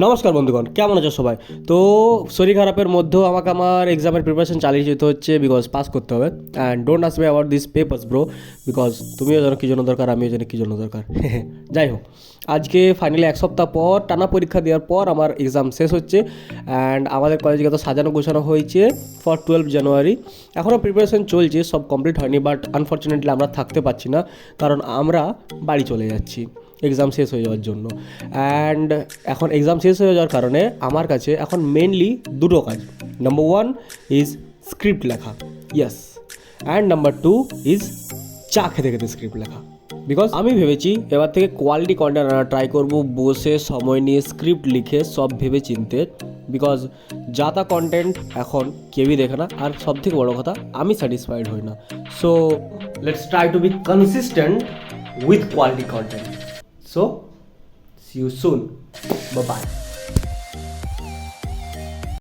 নমস্কার বন্ধুগণ, কেমন আছো সবাই? তো শরীর খারাপের মধ্যেও আমাকে আমার এক্সামের প্রিপারেশন চালিয়ে যেতে হচ্ছে, বিকজ পাস করতে হবে। And don't ask me about this papers bro, because তুমিও জানো কী জন্য দরকার, আমিও জানি কী জন্য দরকার। যাই হোক, আজকে ফাইনালি এক সপ্তাহ পর টানা পরীক্ষা দেওয়ার পর আমার এক্সাম শেষ হচ্ছে। অ্যান্ড আমাদের কলেজে কত সাজানো গোছানো হয়েছে ফর 12 জানুয়ারি। এখনও প্রিপারেশন চলছে, সব কমপ্লিট হয়নি, বাট আনফর্চুনেটলি আমরা থাকতে পারছি না, কারণ আমরা বাড়ি চলে যাচ্ছি এক্সাম শেষ হয়ে যাওয়ার জন্য। অ্যান্ড এখন এক্সাম শেষ হয়ে যাওয়ার কারণে আমার কাছে এখন মেনলি দুটো কাজ। নাম্বার ওয়ান ইজ স্ক্রিপ্ট লেখা, yes, and number two is চা খেতে খেতে স্ক্রিপ্ট লেখা। বিকজ আমি ভেবেছি এবার থেকে কোয়ালিটি কন্টেন্ট আনা ট্রাই করবো, বসে সময় নিয়ে স্ক্রিপ্ট লিখে সব ভেবে চিনতে। বিকজ যা তা কন্টেন্ট এখন কেউই দেখে না, আর সব থেকে বড়ো কথা আমি স্যাটিসফাইড হই না। So let's try to B consistent with quality content. So, see you soon. Bye bye.